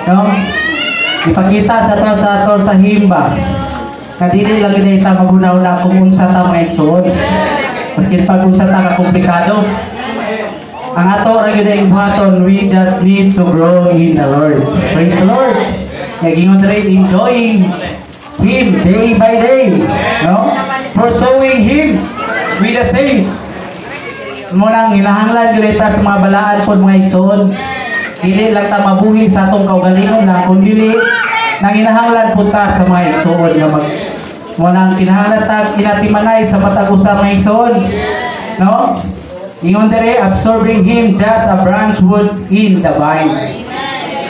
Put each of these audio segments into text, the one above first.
No? Ipakita sa to sa himba. Na dili lang gid ta maghuna-huna kung unsa ta mga igsoon. Maski pag unsa ta ka komplikado. Ang ato ra gyud ang buhaton, we just need to grow in the Lord. Praise the Lord. Naging enjoying Him day by day, no? Pursuing Him with the saints. Munang hinahanglan gyud ta sa mga balaan pod mga igsoon. Dili lang ta mabuhi sa atong kaugalingon na kundi nang hinahanglan pod ta sa mga igsoon nga munang kinahanglan ta kinatimanay sa matag usa mga igsoon, no? Ingon dere, absorbing Him just a branch would in the vine.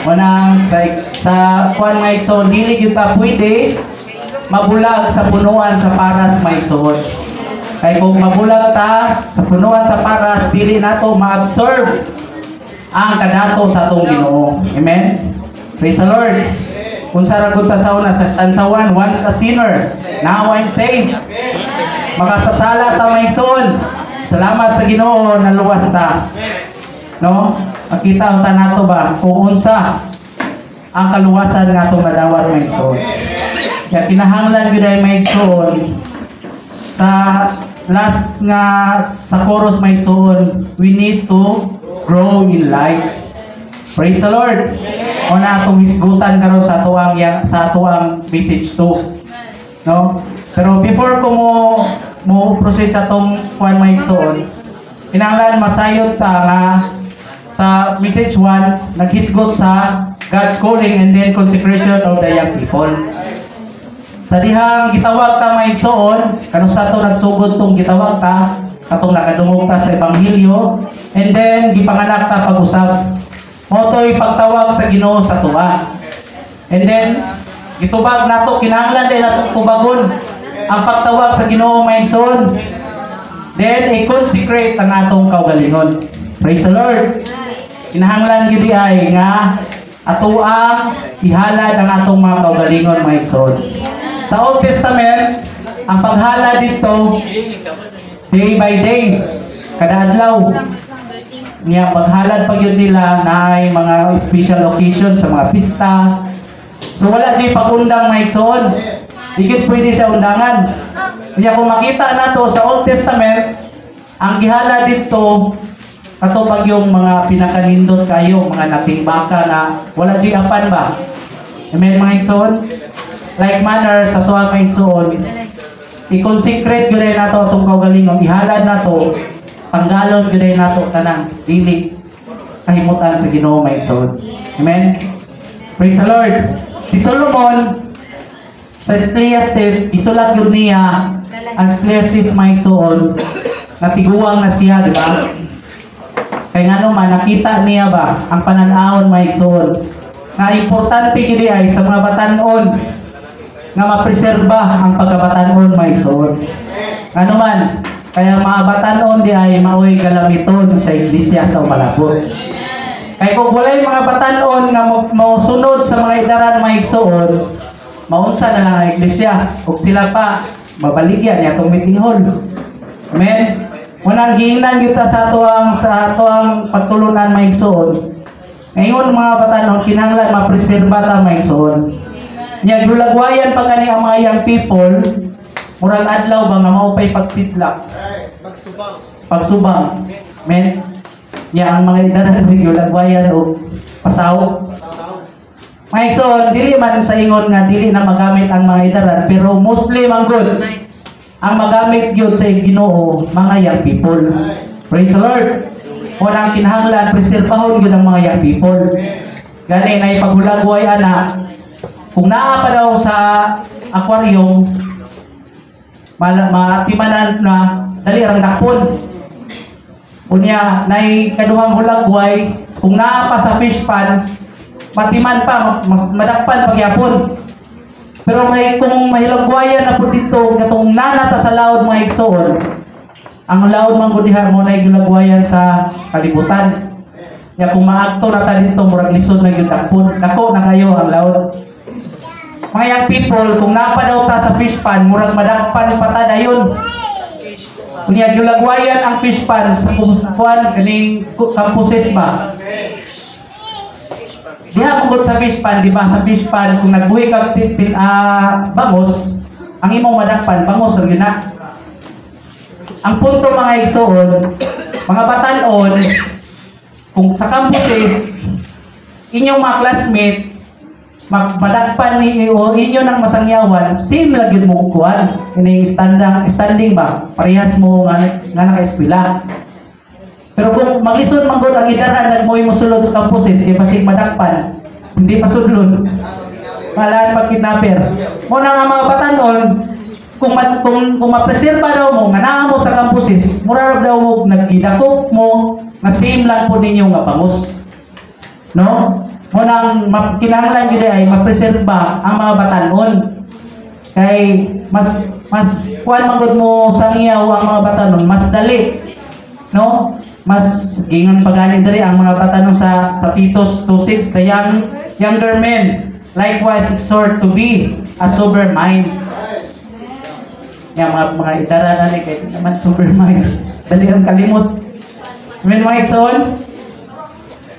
Munang sa kuan mga igsoon, dili gyud ta pwede mabulag sa punuan sa paras mga igsoon. Kay kung mabulag ta sa punuan sa paras, dili nato ma-absorb ang kadato sa atong Ginoo. Amen. Praise the Lord. Kung sa ragon ta sa una sa stanza 1, once a sinner, now I'm saved. Makasasala ta mga igsoon. Salamat sa Ginoo na luwas ta. No? Makita ta nato ba kung unsa ang kaluwasan nga atong madawat mga igsoon. Kaya kinahanglan gyud ay mga igsoon sa last nga sa chorus mga igsoon, we need to grow in life. Praise the Lord. Una atong hisgutan karon sa atuang message to. No? Pero before ko mo proceed sa tong kuan mga igsoon, kinahanglan masayod ta nga sa message 1 naghisgot sa God's calling and then consecration of the young people. Sa dihang gitawag ta mga igsoon, kanus sa to nagsugod tong gitawag ta, katong nakadungog ta sa ebanghelyo, and then gipanganak ta pag-usab. Mo to'y pagtawag sa Ginoo sa tuwa. And then gitubag nato, kinahanglan din nato tubagon ang pagtawag sa Ginoo mga igsoon. Then i-consecrate ang atong kaugalingon. Praise the Lord. Kinahanglan gyud ay nga ato ang ihalad ang atong mga kaugalingon mga igsoon. Sa Old Testament, ang paghala dito day by day, kada adlaw. Niya paghalad pag yun nila na ay mga special occasion sa mga pista. So wala di pagundang mga igsoon. Digit pwede siya undangan. Kaya kung makita nato sa Old Testament, ang gihala dito ato pag yung mga pinakanindot kayo, mga natimbaka na wala di apan ba? Amen mga igsoon. Like manner sa tuwa mga igsoon, i-consecrate gyud nato atong kaugalingon, ihalad nato, tanggalon gyud nato tanang dili kahimutan sa Ginoo mga igsoon. Amen. Praise the Lord. Si Solomon sa Ecclesiastes, isulat gyud niya ang Ecclesiastes mga igsoon, natiguang na siya, di ba? Kay ngano man nakita niya ba ang panan-awon mga igsoon na importante gyud ay sa mga batan-on nga mapreserba ang pagkabatan-on mga igsoon. Ano man, kaya mga batan-on di ay maoy galamiton sa iglesia sa umalabot. Kaya kung walay mga batan-on nga mausunod sa mga idaran mga igsoon, maunsa na lang ang iglesia. Kung sila pa, mabaligyan niya itong meeting hall. Amen? Unang giingnan kita sa atuang pagtulunan mga igsoon. Ngayon mga batan-on, kinahanglan mapreserba ta mga igsoon. Nya gulagwayan pa gani ang mga young people, murag adlaw ba nga mao pay pagsitlak. Pagsubang. Men, nya ang mga idaran gulagwayan o pasaw. Mga igsoon, dili man sa ingon nga dili na magamit ang mga idaran, pero mostly man good ang magamit gyud sa Ginoo mga young people. Praise the Lord. Wala kinahanglan preserbahon gyud ang mga young people. Gani na ipaghulagway ana. Kung naa pa daw sa aquarium, maatimanan na dali rang dakpon. Unya nay kaduhang hulagway, kung naa pa sa fish pond, matiman pa, mas madakpan pagyapon. Pero kung mahilagwayan na po dito, katong nanata sa laod mga igsoon, ang laod man gudihan mo na gilagwayan sa kalibutan. Ya kung maagto na ta dito, murag lisod na yung dakpon. Dako na kayo ang laod. Mga young people, kung napadaw ta sa fish pond, murag madakpan pata dayon. Kunya gilagwayan ang fish pond sa kumpuan kaning campuses ba. diha mangod sa fish pan, di ba? Sa fish pan kung nagbuhi ka bangos, ang imong madakpan bangos ra gyud na. Ang punto mga igsoon, mga batan-on, kung sa campuses inyong mga classmate magpadakpan ni o inyo ng masangyawan, same lang yun mo kuhan. Ini standing ba? Parehas mo nga naka-eskwela. Pero kung maglisod manggod ang idara nagmoy mo sulod sa campuses, kaya pasig madakpan, hindi pa sudlon. Malaan pag-kidnapper. Muna nga mga batanon, kung mapreserba daw mo, nga naa mo sa campuses, mura daw mo, nagkidakop mo, na same lang po ninyo nga pangos. No? Munang kinahanglan gyud ay mapreserba ang mga batanon. Kay mas kuan manggod mo sangyaw ang mga batanon, mas dali. No? Mas gingon pagaling diri ang mga batanon sa Titus 2:6, the younger men likewise exhort to be a sober mind. Yang mga idara na ni kay naman sober mind. Dali ang kalimot. Amen mga igsoon.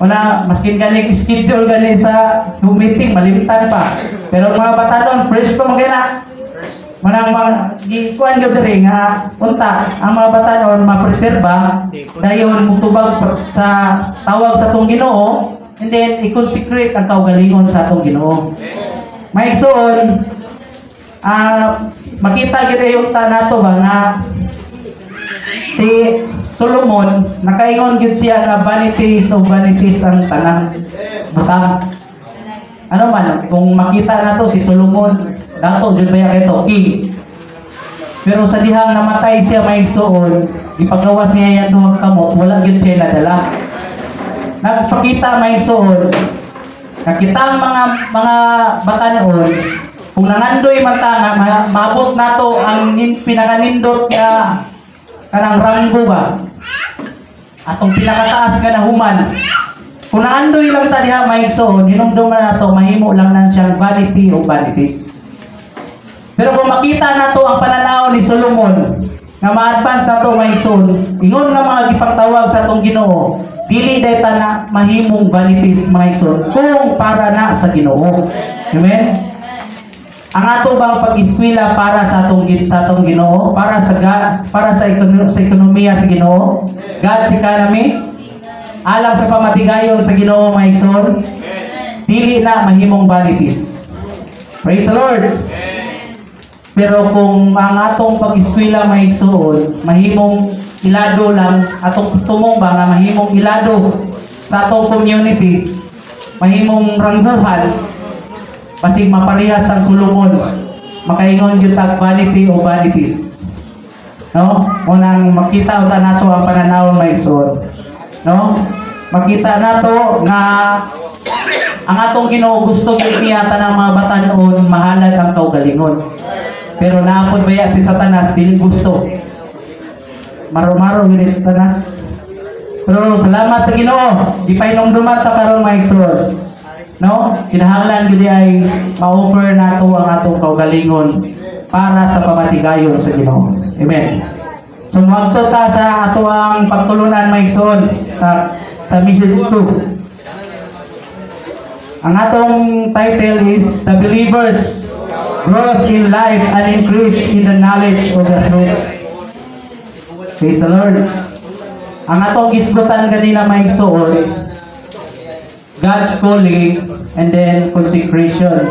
Wala, maskin galing schedule galing sa meeting, malimtan pa. Pero mga batanon, fresh pa magana. Manang mga gikuan gyud diri nga unta ang mga batanon mapreserba dayon mutubag sa tawag sa atong Ginoo, and then i-consecrate ang kaugalingon sa atong Ginoo. May igsoon, makita gyud ayo ta nato ba nga si Solomon nakaingon gyud siya nga vanities of vanities ang tanang butang. Ano man kung makita nato si Solomon dato jud baya keto king. Pero sa dihang namatay siya may igsoon, ipagawas niya yan duhang kamot, wala gyud siya nadala. Nagpakita may igsoon, nakita ang mga batanon, kung nangandoy matanga, maabot nato ang pinakanindot nga kanang ranggo ba? Atong pinakataas nga nahuman. Kung nangandoy lang ta diha may igsoon, hinumduman nato mahimo lang nan siyang vanity o vanities. Pero kung makita nato ang pananaw ni Solomon nga ma-advance nato may igsoon, ingon nga mga gipagtawag sa atong Ginoo, dili dayta na mahimong vanities mga igsoon kung para na sa Ginoo. Amen. Ang ato bang pag-eskwela para sa atong Ginoo, para sa ekonomiya sa Ginoo, God's economy, alang sa pamatigayon sa Ginoo mga igsoon, dili na mahimong vanities. Praise the Lord. Pero kung ang atong pag-eskwela may igsoon, mahimong ilado lang, atong tumong ba nga mahimong ilado sa atong community, mahimong rangguhan, pasig maparehas ang Solomon, makaingon gyud tag vanity o vanities. No? Unang makita uta nato ang pananaw may igsoon. No? Makita nato nga ang atong Ginoo gusto gyud niya tanang mga batan-on mahalad ang kaugalingon. Pero naapod baya si Satanas dili gusto. Maro-maro gyud si Satanas. Pero salamat sa Ginoo, di pa hinumduman ta karon mga igsoon. No? Kinahanglan gyud ay ma-offer nato ang atong kaugalingon para sa pamatigayon sa Ginoo. Amen. So muadto ta sa ato ang pagtulunan mga igsoon sa message 2. Ang atong title is The Believer's Growth in Life and Increase in the Knowledge of the Truth. Praise the Lord. Ang atong gisgutan kanina mga igsoon, God's calling and then consecration.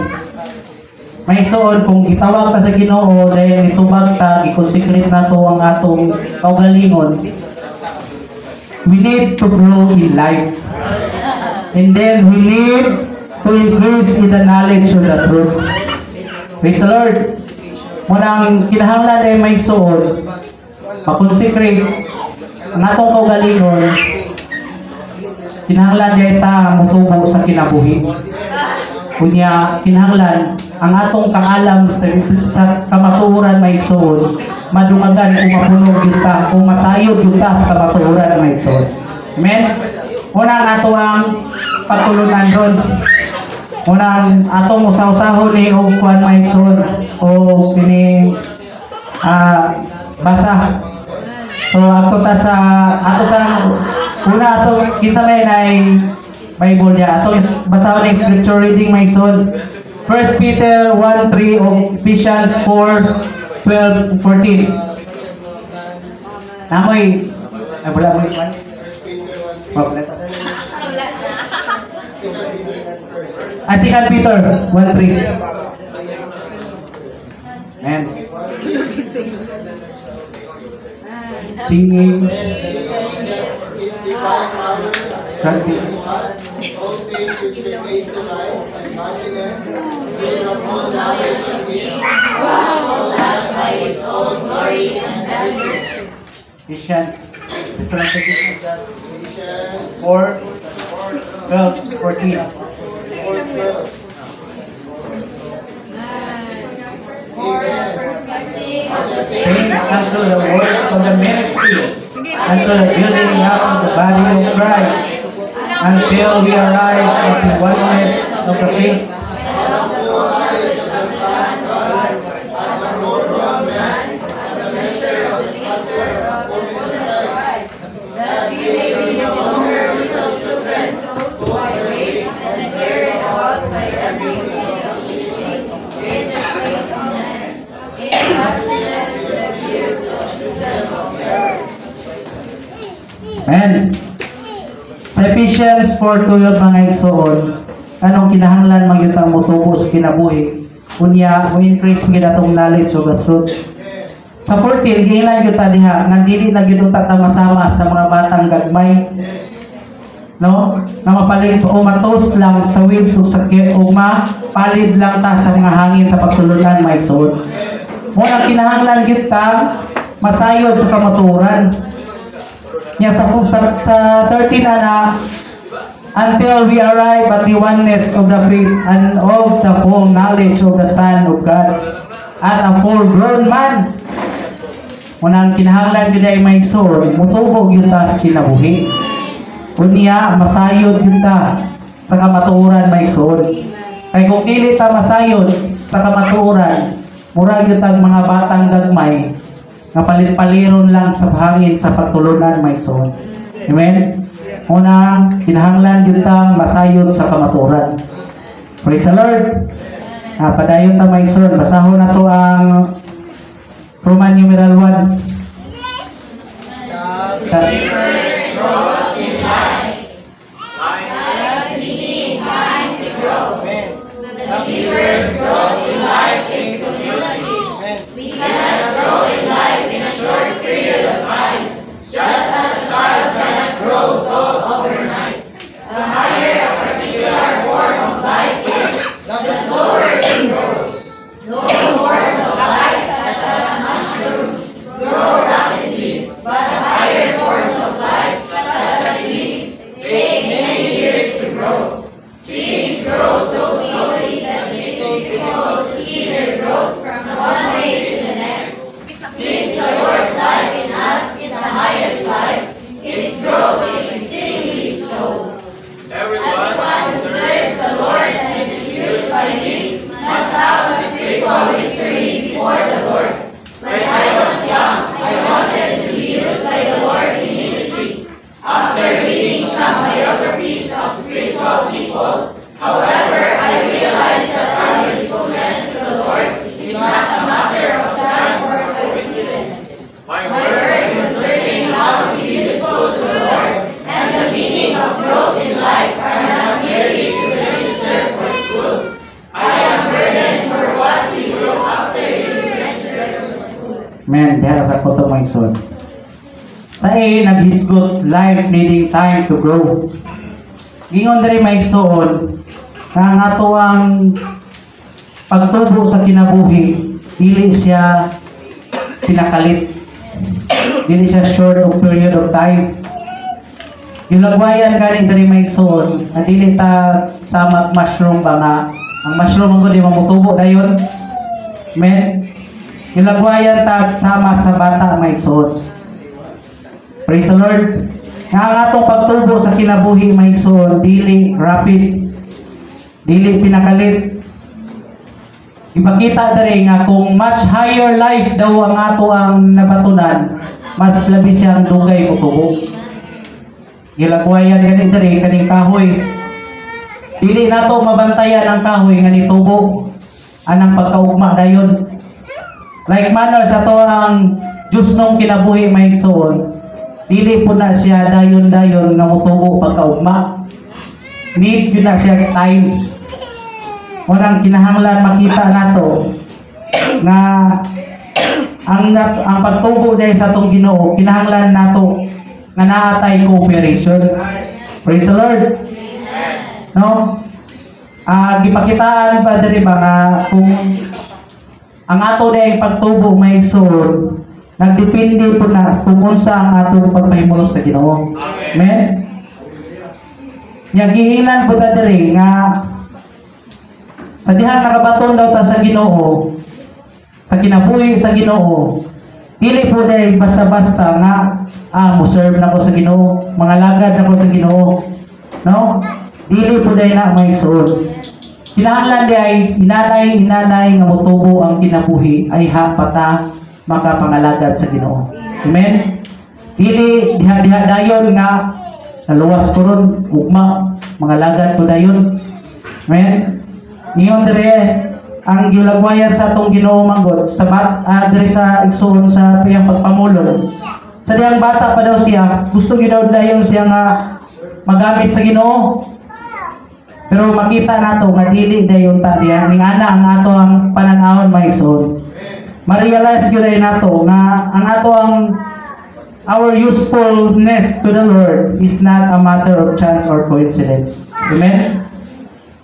May igsoon kung itawag ta sa Ginoo dahil itubag ta, i-consecrate nato ang atong kaugalingon. We need to grow in life. And then we need to increase in the knowledge of the truth. Praise the Lord. Munang kinahanglan ay may igsoon, pa-consecrate ang atong kaugalingon. Kinahanglan ay ta mutubo sa kinabuhi. Kunya kinahanglan ang atong kaalam sa kamatuoran may igsoon, madungagan kung mapunog kita, kung masayod kita sa kamatuoran may igsoon. Amen. Una ang ato ang pagtulunan ron. Unang atong usaw-usahon ni og kuan may igsoon o kini basa. So ato sa una ato kinsa may nay Bible niya. Ato basahan ng scripture reading may son. 1 Peter 1:3 o Ephesians 4:12-14. Namoy wala mo ipan. Second Peter 1:3. Amen. Singing. Ephesians 4:12-14. Thanks unto the word of the ministry, unto the building up of the body of Christ, until we arrive at the oneness of the faith. Amen. Sa Ephesians 4:12 mga igsoon, anong kinahanglan magyutang motubo sa kinabuhi? Unya mo increase pagid atong knowledge of the truth. Sa 14 giingnan gyud ta diha nga dili na gyud ta masama sa mga batang gagmay. No? Na mapalit o matos lang sa waves ug sakit o mapalid lang ta sa mga hangin sa pagtulunan mga igsoon. Mo ang kinahanglan gyud ta masayod sa kamaturan. Niya sa 13 ana, until we arrive at the oneness of the faith and of the full knowledge of the Son of God, at a full-grown man. Munang kinahanglan gyud ay may igsoon, mutubo gyud ta sa kinabuhi. Unya masayod gyud ta sa kamatuoran may igsoon. Kay kung dili ta masayod sa kamatuoran, mura gyud tag mga batang gagmay nga palit-paliron lang sa hangin sa pagtulunan may igsoon. Amen. Una, kinahanglan gyud ta masayod sa kamatuoran. Praise the Lord. Padayon ta may igsoon, basahon nato ang Roman numeral 1. Believers grow in life. Needing time to grow. The believers grow in life is humility. We cannot grow in life in a short period of time, just as a child cannot grow tall overnight. The higher a particular form of life is, the slower it grows. No form of life, such as mushrooms, grow rapidly, but higher forms of life, such as trees, take many years to grow. Trees grow so slowly that it is difficult to see their growth from one day to the next. Since the Lord's life in us is the highest life, its growth is exceedingly slow. Everyone who serves the Lord and is used by Him must have a spiritual history before the Lord. When I was young, I wanted to be used by the Lord immediately. After reading some biographies of spiritual people, however, I realized that our usefulness to the Lord is not a matter of chance or coincidence. My work was learning how to be useful to the Lord, and the meaning of growth in life are not merely to register for school. I am burdened for what we do after you register for school. Men, diha sa koto mga igsoon. Sa A, naghisgot life needing time to grow. Gingon diri mga igsoon, nga ang ato ang pagtubo sa kinabuhi, dili siya pinakalit. Dili siya short of period of time. Yung lagwayan galing diri mga igsoon, na dili ta sama mushroom ba nga, ang mushroom ang di mamutubo dayon. Men, yung lagwayan ta sama sa bata mga igsoon. Praise the Lord. Nga ang atong pagtubo sa kinabuhi mga igsoon, dili rapid, dili pinakalit. Ipakita diri nga kung much higher life daw ang ato ang nabatunan, mas labi siyang dugay o tubo. Gilagwayan gani diri kaning kahoy. Dili nato mabantayan ang kahoy nga nitubo anang pagkaugma dayon. Like manner sa to ang Diyos nung kinabuhi maigsoon, dili po na siya dayon-dayon nga mutubo pagkaugma. Need yun na siya time. Unang kinahanglan makita nato na ang pagtubo dahil sa itong Ginoo, kinahanglan nato nga naatay cooperation. Praise the Lord. No? Gipakitaan pa diri ba nga kung ang ato dahil pagtubo may igsoon, nagdepende po na kung unsa ang atong pagpahimulos sa Ginoo. Amen? Gihilan po ta diri nga sa dihang nakabaton daw ta sa Ginoo, sa kinabuhi sa Ginoo, dili po dahil basta-basta nga mo serve na ko sa Ginoo, mga lagad na ko sa Ginoo. No? Dili po dahil na may igsoon. Kinahanglan di ay inanay nga mutubo ang kinabuhi ay hapata makapangalagad sa Ginoo. Amen? Dili diha dayon nga naluwas ko ron, ugma, mga lagad ko dayon. Amen? Niyon dire ang gilagwayan sa atong Ginoo manggod sa dire sa igsoon sa piyang pagpamulong. Sa diyang bata pa daw siya, gusto gyud daw dayon siya nga magamit sa Ginoo. Pero makita nato nga dili dayon ta diha ning ana ang ato ang pananawon maigsoon. Ma-realize gyud nato nga ang ato ang our usefulness to the Lord is not a matter of chance or coincidence. Amen?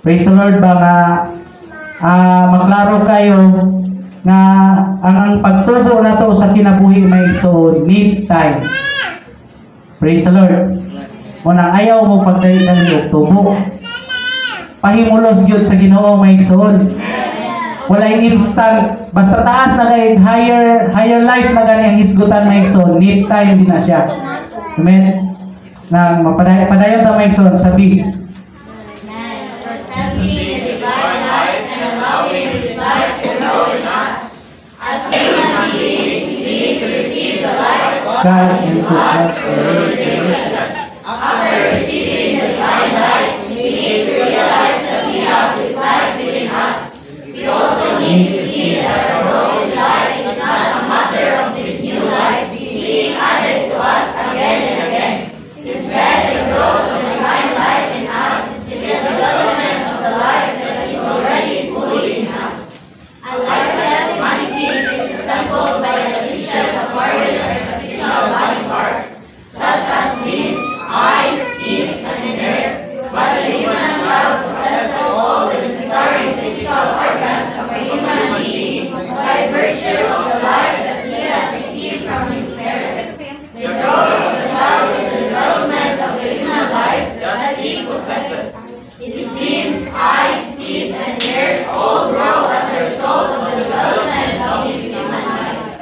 Praise the Lord ba nga maklaro kayo nga ang pagtubo nato sa kinabuhi maigsoon need time. Praise the Lord. Munang ayaw mo pagdaytan og tubo. Pahimulos gyud sa Ginoo maigsoon. Walay instant, basta taas na kay higher life na gani ang hisgutan maigsoon, need time din na siya. Amen. Nang mapadayon ta maigsoon sabi. Possessing the divine life and allowing His life to grow in us. As human beings, we need to receive the life of God into us through regeneration. After receiving the divine life, we need to realize that we have this life within us. We also need to see that our growth in life is not a matter of this new life being added to us again and again. Instead, the growth of the divine life in us is the development of the life that is already fully in us. A lifeless mannequin is assembled by the addition of various artificial body parts, such as limbs, eyes, teeth, and hair. But the human child possesses all the necessary physical organs of a human being by virtue of the life that he has received from his parents. The growth of the child is the development of the human life that he possesses. His limbs, eyes, teeth, and hair all grow as a result of the development of his human life.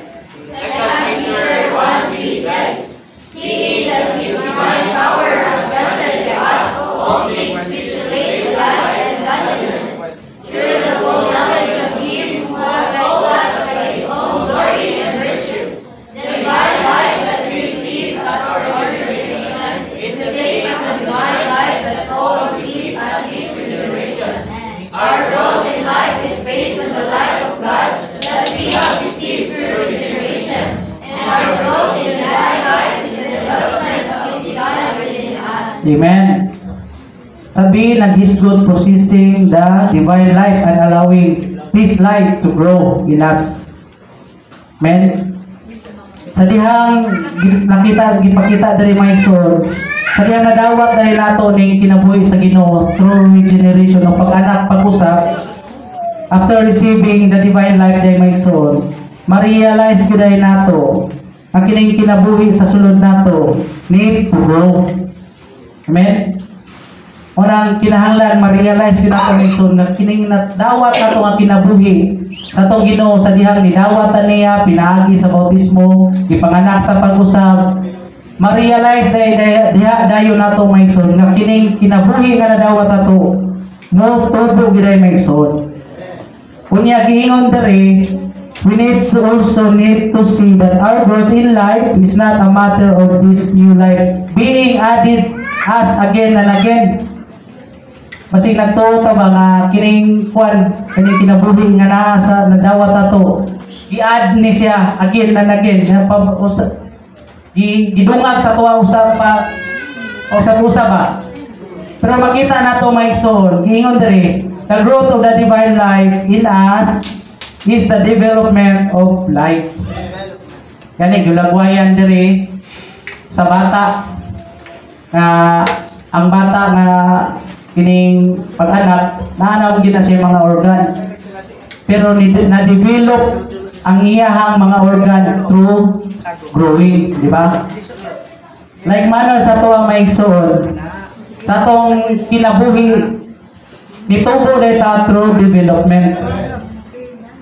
2 Peter 1:3 says, "Seeing that His divine power has granted to us all things which relate to life and godliness, through the full knowledge of Him who has called us by His own glory and virtue. The divine life that we receive at our regeneration is the same as the divine life that Paul received at his regeneration. Our growth in life is based on the life of God that we have received through regeneration, and our growth in divine life is the development of His God within us." Amen. Sabi naghisgot processing the divine life and allowing this life to grow in us. Amen. Sa dihang gipakita diri maigsoon, sa dihang nadawat dahil ato ning kinabuhi sa Ginoo through regeneration o pag-anak pag-usap, after receiving the divine life dahil maigsoon, ma-realize gyud dahil nato ang kining kinabuhi sa sulod nato need to grow. Amen. Unang kinahanglan ma-realize yun nato maigsoon nga kining dawat nato nga kinabuhi sa atong Ginoo sa dihang nidawat niya pinaagi sa bautismo, gipanganak ta pag-usab, ma-realize diha dayon nato maigsoon nga kining kinabuhi nga nadawat nato no tubo gid maigsoon. Unya giingon diri, we need to see that our growth in life is not a matter of this new life being added us again and again. Basig nagtuo ta ba nga kining kining kinabuhi nga naa sa nadawat ato. I-add ni siya again and again. Gidungag sa tuwa usab ba. Pero makita nato maigsoon, giingon diri, the growth of the divine life in us is the development of life. Gani gulagwayan diri sa bata ang bata nga kining pag-anak naanaw gina siya mga organ. Pero na-develop ang iyahang mga organ through growing, di ba? Like manner sa tuwa maigsoon, sa tong kinabuhi nitubo data through development.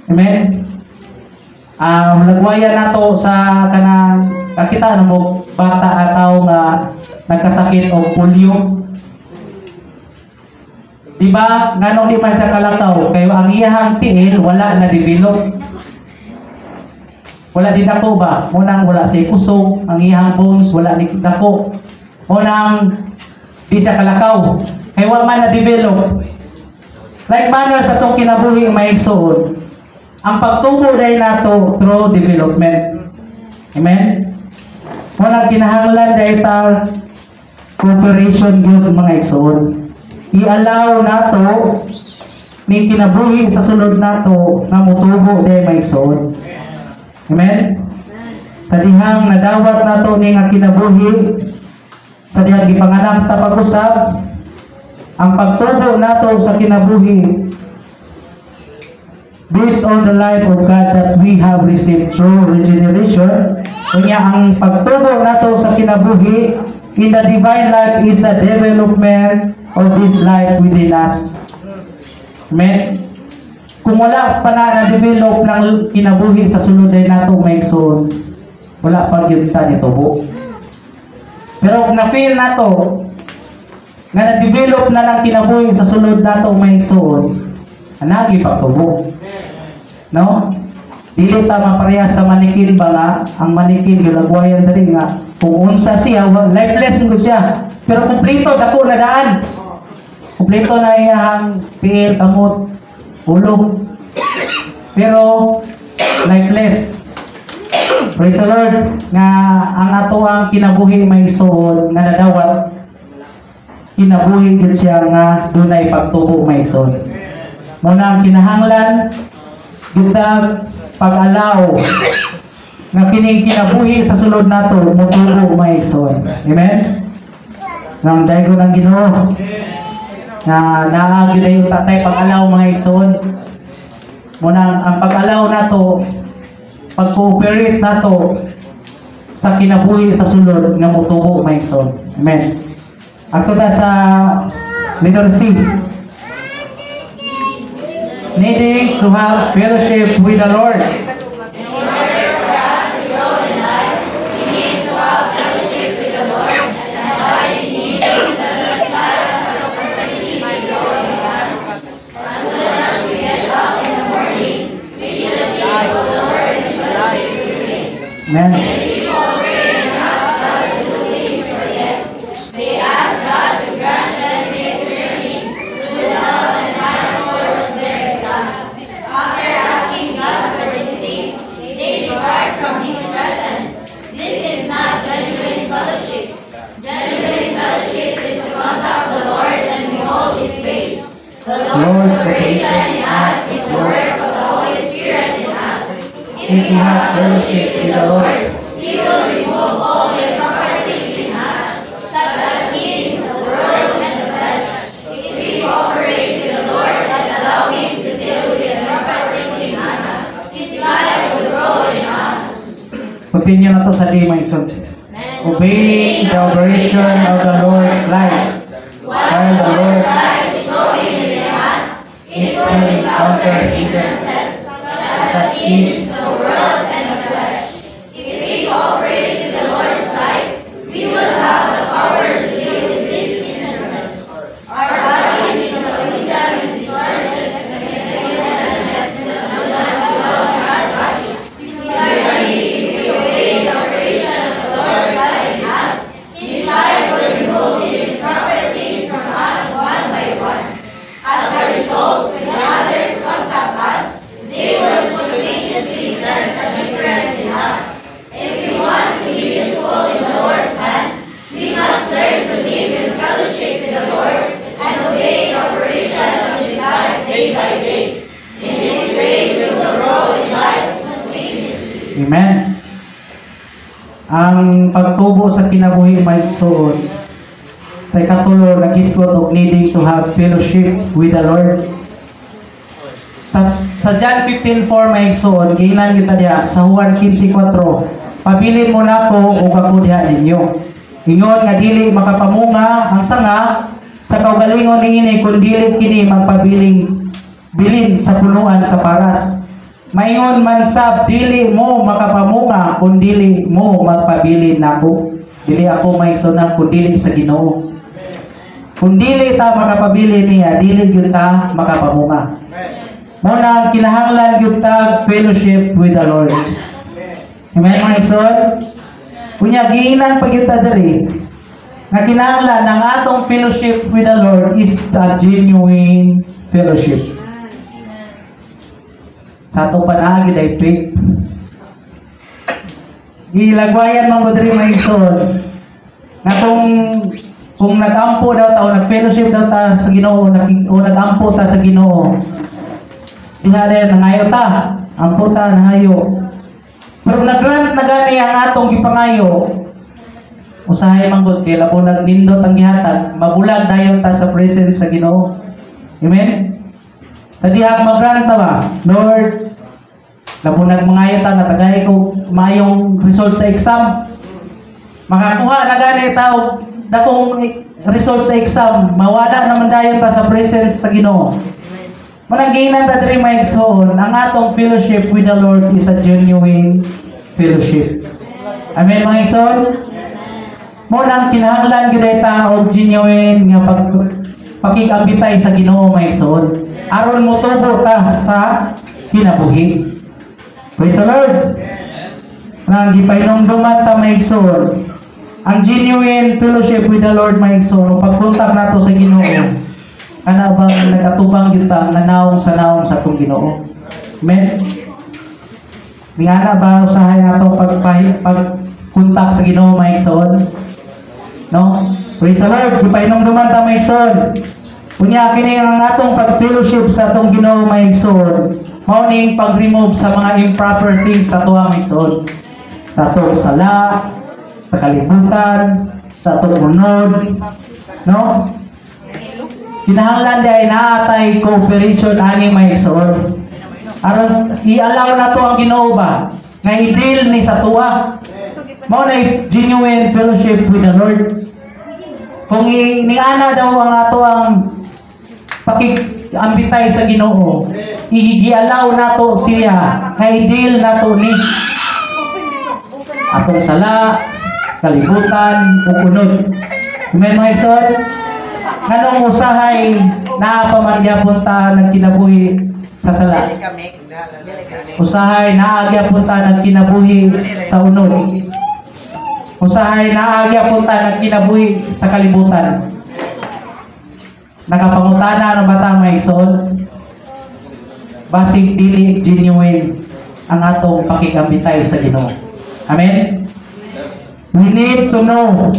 Amen. Lagwayan nato sa kanang kakita na mo bata ataw nga nagkasakit o polio. Diba? Nganong di man siya kalakaw kayo ang iyahang tiil wala na develop. Wala din dako ba? Munang wala siya kusog, ang iyahang bones wala ni dako. Munang di siya kalakaw kay wala man na develop. Like manner sa tong kinabuhi maigsoon, ang pagtubo dahil nato through development. Amen? Walang kinahanglan dahil ta cooperation yun mga igsoon. I-allow nato ni kinabuhi sa sulod nato na mutubo dahil mga igsoon. Amen? Sa dihang nadawat nato ni nga kinabuhi, sa dihang gipanganak ta pag-usab, ang pagtubo nato sa kinabuhi based on the life of God that we have received through regeneration. Kunya ang pagtubo nato sa kinabuhi in the divine life is a development of this life within us. Amen? Kung wala pa na-develop ng kinabuhi sa sunod ay nato maigsoon, wala pa kita nitubo. Pero kung na-feel nato nga na-develop na lang kinabuhi sa sunod nato maigsoon, anagi pagtubo. No? Dili ta maparehas sa manikin ba nga ang manikin gilagwayan dali nga kung unsa siya lifeless mo siya pero kumpleto dako na daan. Kumpleto na iyang piil kamot ulo. Pero lifeless. Praise the Lord nga ang ato ang kinabuhi maigsoon nga nadawat kinabuhi gid siya nga dunay pagtubo maigsoon. Muna ang kinahanglan kita pag-allow nga kining kinabuhi sa sulod nato mutubo maigsoon. Amen? Nang daygo ng Ginoo na naagi na yung tatay pag-allow mga igsoon. Muna ang pag-allow nato pag-cooperate nato sa kinabuhi sa sulod nga mutubo mga igsoon. Amen? Ato ta sa letter C. Needing to have fellowship with the Lord. In order for us to grow in life, we need to have fellowship with the Lord, and abiding needs to the desire of the opportunity to grow in life. As soon as we get up in the morning, we should be able to learn and fellowship with Him. Amen. Many people pray and ask God to do things for them. They ask God to grant them victory, good health, and high scores their exams. After asking God for these things, they depart from His presence. This is not genuine fellowship. Genuine fellowship is to contact the Lord and behold His face. The Lord's operation in us is the work of the Holy Spirit in us. If we have fellowship with the Lord, He will remove all the improper things in us, such as sin, the world, and the flesh. If we cooperate with the Lord and allow Him to deal with the improper things in us, His life will grow in us. Continue na to sa lima igsoon. Obeying the operation of the Lord's life. While the Lord's life is growing in us, it will encounter hindrances such as sin, the world, and the flesh. If we cooperate with the Lord's life, we will have the power to deal with these hindrances. Our bodies in the wisdom and discharges and the similarly, if we obey the operation of the Lord's life in us, His life will remove these improper things from us one by one. Amen. Ang pagtubo sa kinabuhi maigsoon sa ikatulo nag-isgot of needing to have fellowship with the Lord. Sa John 15:4 maigsoon, giingnan kita diha sa Juan 15:4, pabilin mo nako ug ako diha ninyo. Ingon nga dili makapamunga ang sanga sa kaugalingon niini kun dili kini magpabiling bilin sa punuan sa paras. Mayon man sab dili mo makapamunga kun dili mo magpabilin nako. Dili ako maigsoon kun dili sa Ginoo. Kung dili ta makapabili niya, dili gyud ta makapamunga. Mo na kinahanglan gyud ta fellowship with the Lord. Amen mga igsoon. Kunya giingnan pa gyud ta diri nga kinahanglan ang atong fellowship with the Lord is a genuine fellowship. Sa atong panaagi day faith. Gilagwayan man mo diri mga igsoon. Nga kung nag-ampo daw ta o nag-fellowship daw ta sa Ginoo o nag-ampo ta sa Ginoo, diha din nangayo ta, ampo ta nahayo. Pero nag-grant na gani ang atong gipangayo, usahay manggod kay labo nagnindot ang gihatag, mabulag dayon ta sa presence sa Ginoo. Amen. Sa diha mag-grant ta ba, Lord, labo nagmangayo ta nga tagay ko mayong result sa exam, makakuha na gani ta og dakong result sa exam, mawala naman dayon ta sa presence sa Ginoo. Manangginan ta diri mga igsoon, ang atong fellowship with the Lord is a genuine fellowship. Amen mga igsoon. Mo nang kinahanglan gyud ta og genuine nga pakikambitay sa Ginoo mga igsoon. Aron motubo ta sa kinabuhi. Praise the Lord. Nang gipainomduman ta mga igsoon, ang genuine fellowship with the Lord my igsoon, pagkontak nato sa Ginoo, kana bang nagatubang kita nga naong sa atong Ginoo. Amen. Mingana ba usahay nato pagkontak sa Ginoo my igsoon? No? Praise the Lord. Gipainomduman ta my igsoon. Unya kini ang atong pag-fellowship sa atong Ginoo my igsoon, mao ning pag-remove sa mga improper things sa tuwa my igsoon. Sa atong sala, sa kalibutan, sa atong unod, no? Kinahanglan ay naatay cooperation ani may igsoon. Aron i-allow nato ang Ginoo ba nga i-deal ni sa tuwa. Mao na genuine fellowship with the Lord. Kung niana daw ang ato ang pakikambitay sa Ginoo, i-allow nato siya nga i-deal nato ni atong sala, kalibutan, ukunod. Amen mga igsoon. Nganong usahay naapamangyapon ta nagkinabuhi sa sala. Usahay naagyapon ta nagkinabuhi sa unod. Usahay naagyapon ta nagkinabuhi sa kalibutan. Nakapangutana ng bata mga igsoon. Basig dili genuine ang atong pakikambitay sa Ginoo. Amen. We need to know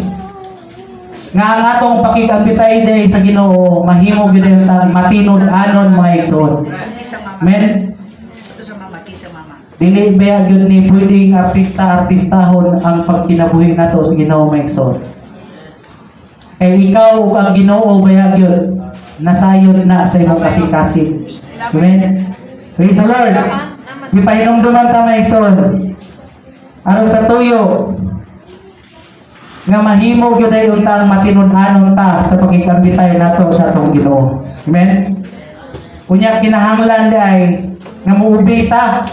nga ang atong pakikambitay day sa Ginoo mahimo gyud ta matinud-anon mga igsoon. Amen. Dili ba gyud ni pwedeng artistahon ang pagkinabuhi nato sa Ginoo mga igsoon. Kay ikaw ug ang Ginoo ba gyud nasayod na sa imong kasing-kasing. Amen. Praise the Lord. Gipahinomduman ta mga igsoon. Aron sa tuyo nga mahimo gyud ay untang matinud-anon ta sa pagkikambitay nato sa atong Ginoo. Amen. Unya kinahanglan ay nga muubay ta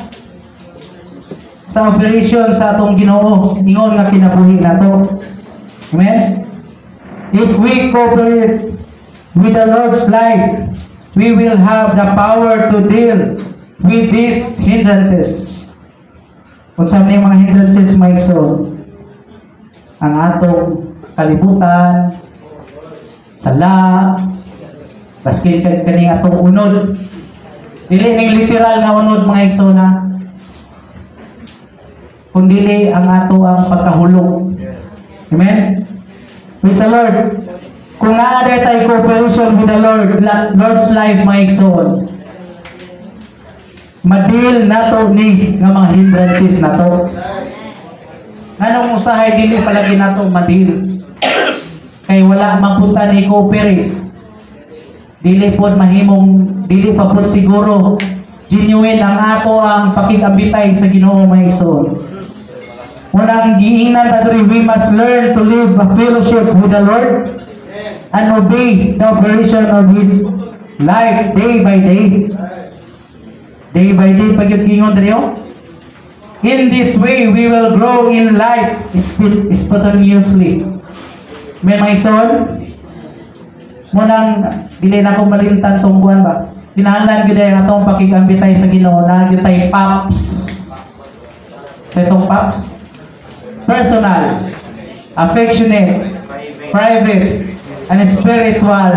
sa operation sa atong Ginoo ingon nga kinabuhi nato. Amen. If we cooperate with the Lord's life, we will have the power to deal with these hindrances. Kung saan yung mga hindrances mga igsoon, ang atong kalibutan, sala, baskin kaning atong unod. Dili ning literal nga unod mga igsoon na, kundi ang ato ang pagkahulog. Amen. Praise the Lord. Kung naaday tayo cooperation with the Lord's life mga igsoon, madil nato ni nga mga hindrances nato. Nganong usahay dili palagi nato madil? Kay wala mapunta ni cooperate. Dili pod mahimong, dili pa pod siguro genuine ang ato ang pakigambitay sa Ginoo mga igsoon. Unang giingnan ta diri, we must learn to live a fellowship with the Lord and obey the operation of His life day by day. Day by day pagyud-ingon diri. In this way we will grow in life spontaneously. May mga igsoon, munang dili na ko malimtan tong buwan ba. Kinahanglan gyud ay atong pakigambitay sa Ginoo na gyud tay PAPS. Itong PAPS, personal, affectionate, private, and spiritual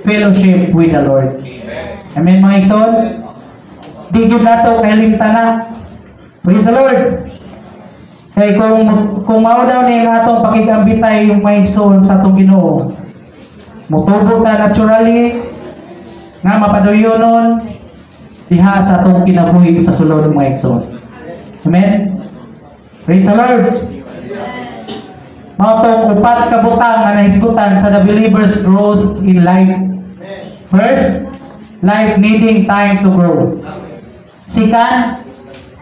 fellowship with the Lord. Amen mga igsoon. Di gyud nato kalimtan na. Praise the Lord. Kaya kung mao daw ni atong pakigambitay yung mga igsoon sa atong Ginoo, mutubo ta naturally nga mapaduyonon diha sa atong kinabuhi sa sulod ng mga igsoon. Amen. Praise the Lord. Mao tong upat ka butang nga nahisgutan sa the believer's growth in life. First, life needing time to grow. Second,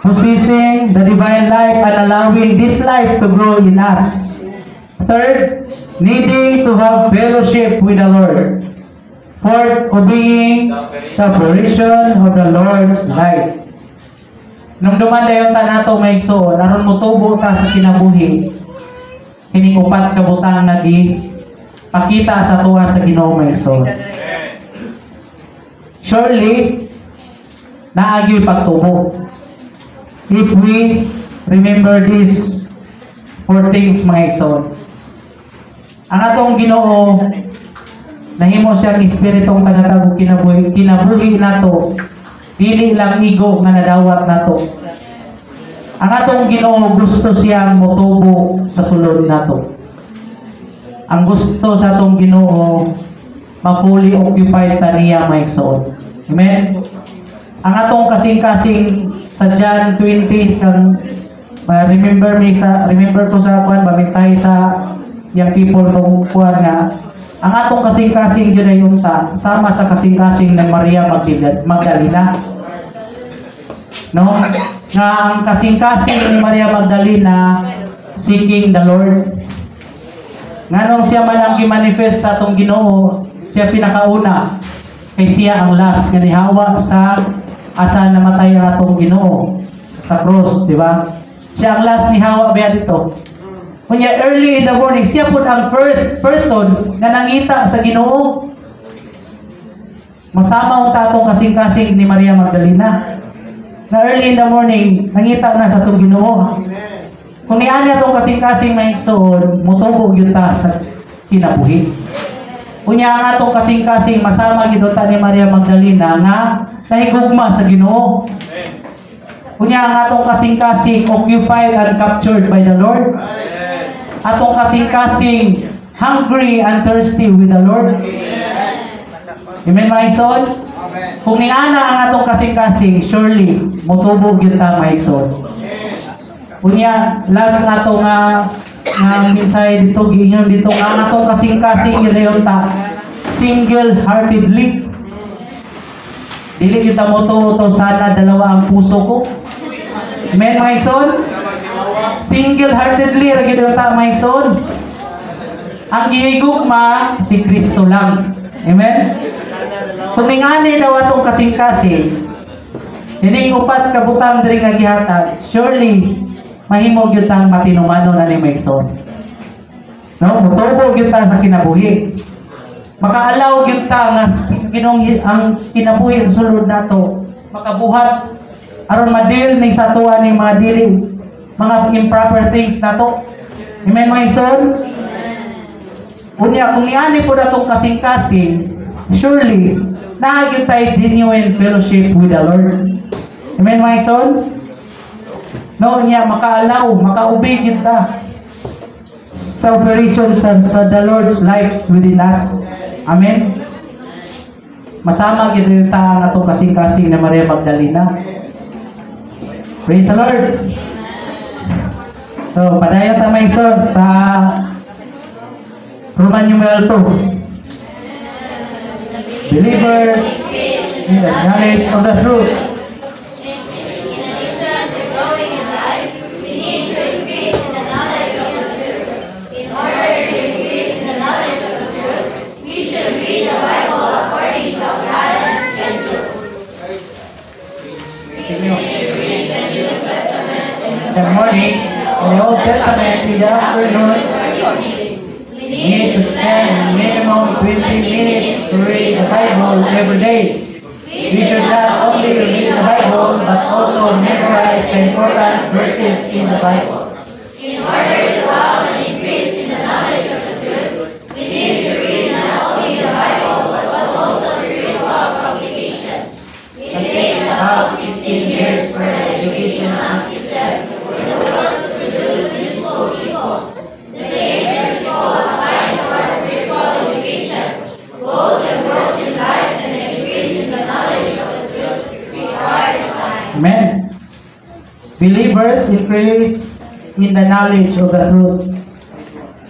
possessing the divine life and allowing this life to grow in us. Third, needing to have fellowship with the Lord. Fourth, obeying the operation of the Lord's life. Nung dumadayon ta nato may igsoon, aron motubo ta sa kinabuhi, kining upat ka butang nagi pakita sa tuwa sa Ginoo may igsoon. Surely, naagyo'y pagtubo. If we remember these four things mga igsoon, ang atong Ginoo nahimo siyang espiritong tagatagong kinabuhi nato, dili lang igo nga nadawat nato. Ang atong Ginoo gusto siyang motubo sa sulod nato. Ang gusto sa atong Ginoo ma-fully occupied ta niya mga igsoon. Amen. Ang atong kasing-kasing sa John 20 kang remember ko sa kuan ba mensahe sa young people kung kuan nga ang atong kasing-kasing gyud ay unta sama sa kasing-kasing ng Maria Magdalena. No? Nga ang kasing-kasing ni Maria Magdalena seeking the Lord. Nganong siya man ang gi-manifest sa atong Ginoo, siya pinakauna kay siya ang last nga nihawa sa asa namatay ang atong Ginoo sa cross, di ba? Siya ang last ni Hawa ba dito. Kunya early in the morning, siya po ang first person na nangita sa Ginoo. Masama ang tatong kasing-kasing ni Maria Magdalena. Na early in the morning, nangita na sa atong Ginoo. Kung niyan atong kasing-kasing may igsoon, mutubo gyud ta sa kinabuhi. Kunya ang atong kasing-kasing masama gyud ta ni Maria Magdalena nga nahigugma sa Ginoo. Kunya ang atong kasing-kasing occupied and captured by the Lord. Atong kasing-kasing hungry and thirsty with the Lord. Amen mga igsoon? Kung niana ang atong kasing-kasing, surely motubo gyud ta mga igsoon. Kunya last ato nga mensahe dito giingon dito nga ang atong kasing-kasing gidayon ta single-heartedly. Dili kita moto sana dalawa ang puso ko. Amen mga igsoon? Single-heartedly ra gyud ta mga igsoon. Ang gihigugma si Kristo lang. Amen. Kung ingani daw atong kasing-kasing, ini upat ka butang diri nga gihatag, surely mahimo gyud tang matinumano na ni mga igsoon. No, mutubo gyud ta sa kinabuhi. Makaalaw gyud ta nga ang kinabuhi sa sulod nato makabuhat aron madil ni sa tuwa ni mga dili mga improper things nato. Amen mga igsoon? Unya kung niani po natong kasing-kasing, surely naagyo tayo genuine fellowship with the Lord. Amen mga igsoon? No, niya makaalaw, makaubig gyud ta sa operation sa the Lord's lives within us. Amen. masama gid ta ang atong kasing-kasing na Maria Magdalena. Praise the Lord. So, padayon ta may isod sa Roman numeral 2. Believers in the knowledge of the truth. In the morning, in the Old Testament, in the afternoon, we need to spend minimum 20 minutes to read the Bible every day. We should not only read the Bible, but also memorize the important verses in the Bible. In order to have an increase in the knowledge of the truth, we need to read not only the Bible, but also spiritual publications. It takes about 16 years for the education system in the world to produce useful people. The same principle applies to our spiritual education. Both the growth in life and the increase in the knowledge of the truth require time. Amen. Believers increase in the knowledge of the truth.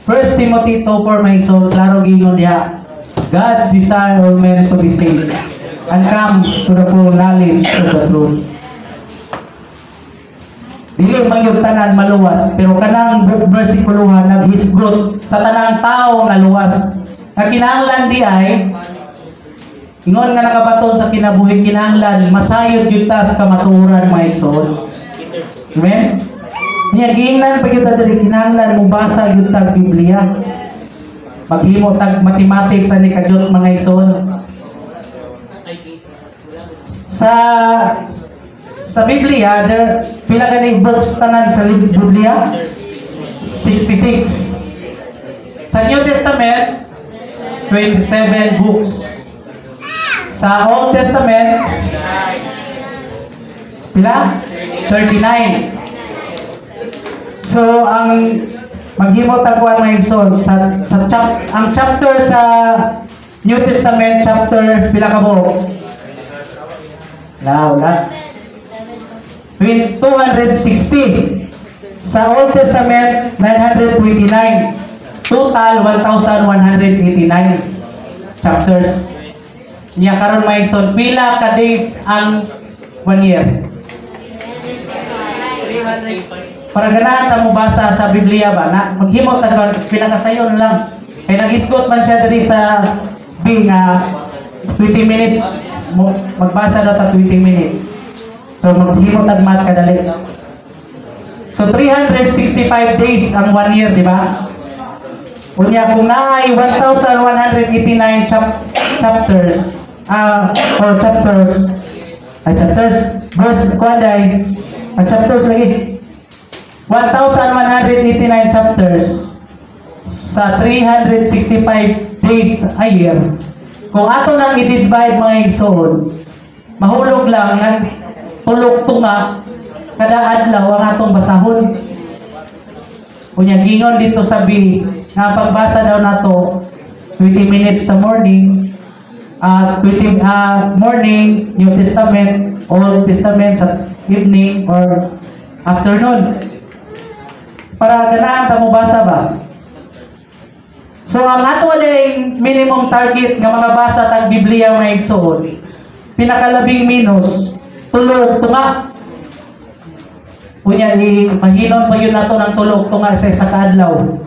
1 Timothy 2:4 my soul, klaro gingon diha. God's desire all men to be saved and come to the full knowledge of the truth. Dili man yung tanan maluwas, pero kanang bersikulohan naghisgot sa tanang tao nga luwas. Nga kinahanglan di ay ingon nga nakabaton sa kinabuhi, kinahanglan masayod gyud ta sa kamatuoran mga igsoon. Amen. Nya giingnan pa gyud ta diri, kinahanglan mo basa gyud ta Biblia. Maghimo tag mathematics ani kadyot mga igsoon. Sa Biblia, there pila gani books tanan sa Biblia? 66. Sa New Testament, 27 books. Sa Old Testament, pila? 39. So, ang maghimo tagwan mga igsoon ang chapter sa New Testament, chapter pila ka buok? Wala. 260. Sa Old Testament, 929. Total, 1,189 chapters. Niya karon may son pila ka days ang 1 year. Para ganahan ta mo basa sa Biblia ba na maghimo ta pila ka sayon lang. Kay nag-isgot man siya diri sa B nga 20 minutes magbasa na ta 20 minutes. So, maghimo tagmat kadali. So, 365 days ang 1 year, di ba? Unya, kung naay 1,189 chapters, verse, kuanday, chapters lagi. 1,189 chapters sa 365 days a year. Kung ato nang i-divide mga igsoon, mahulog lang nga tulok tunga kada adlaw ang atong basahon. Unya gingon dito sabi nga pagbasa daw nato 20 minutes sa morning, 20 morning New Testament, Old Testament sa evening or afternoon. Para ganahan ta mo basa ba? So ang ato ay minimum target nga mga basa tag Biblia mga igsoon, pinakalabing minus tulog tunga. Unya mahinon pa yun nato ng tulog tunga sa isa ka adlaw.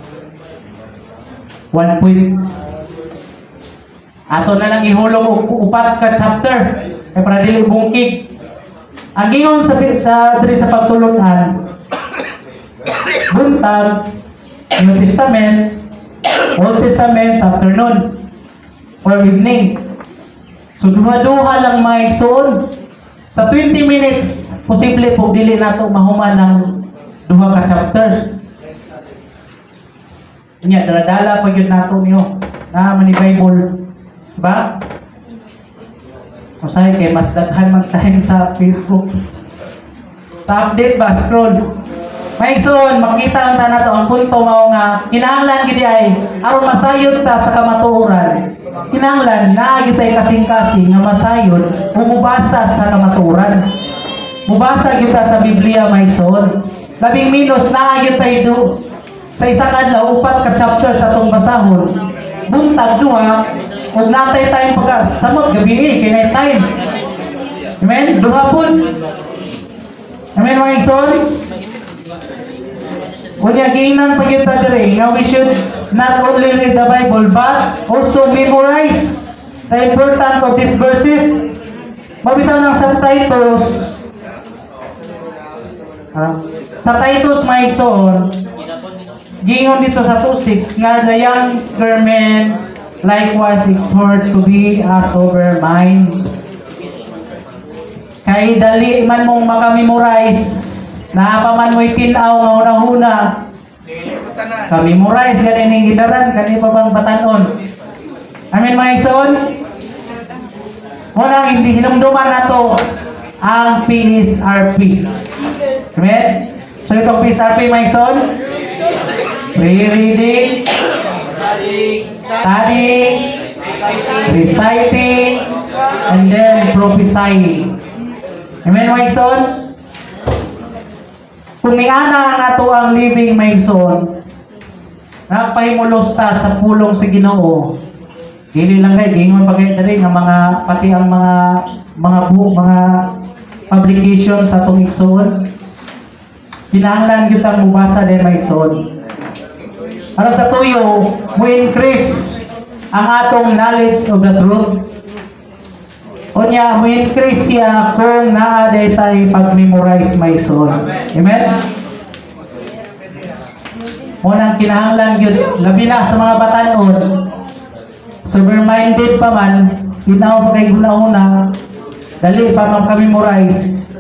1 point. Ato na lang ihulog og upat ka chapter kay para dili bungkig. Ang ingon sa diri sa pagtulog-an, buntag New Testament, Old Testament sa afternoon or evening. So duha-duha lang mga igsoon. Sa 20 minutes, posible po dili nato mahuman ng duha ka chapters. Nya dala-dala pa gyud nato niyo na man Bible, ba? Usahay kay mas daghan man time sa Facebook. Sa update ba scroll. Maigsoon, makita ang tanan to ang punto mao nga kinahanglan gid ay aron masayod ta sa kamatuoran. Kinahanglan naa gyud tay kasing-kasing nga masayod ug mubasa sa kamatuoran. Mubasa gyud ta sa Biblia maigsoon. Labing minus naa gyud tay do sa isa ka adlaw upat ka chapter sa atong basahon. Buntag duha ug natay time pagka samot gabi kinay time. Amen. Duha pud. Amen maigsoon. Kunya giingnan pa gyud ta diri nga we should not only read the Bible but also memorize the importance of these verses. Mabitaw ng sa Titus. Sa Titus maigsoon. Giingon dito sa 2:6 nga the younger men likewise exhort to be as sober mind. Kay dali man mong makamemorize. Naapaman mo'y tinaw nga una-una. Kamemorize ka ning gidaran, kani pa bang batanon. Amen mga igsoon. Wala hindi hinumduman nato ang PSRP. Amen. So itong PSRP mga igsoon. Pre-reading, studying, reciting, and then prophesying. Amen mga igsoon. Kung niana ang ato ang living maigsoon, nagpahimulos ta sa pulong sa Ginoo. Dili lang kay gingon pagay diri nga mga pati ang mga publication sa atong igsoon. Kinahanglan gyud ang mubasa din maigsoon. Aron sa tuyo, mo increase ang atong knowledge of the truth. Unya mo increase siya kung naa day tay pag-memorize maigsoon. Amen. Mo nang kinahanglan gyud labi na sa mga batan-on. Sober-minded pa man, tinaw pa kay guna-una, dali pa man ka-memorize.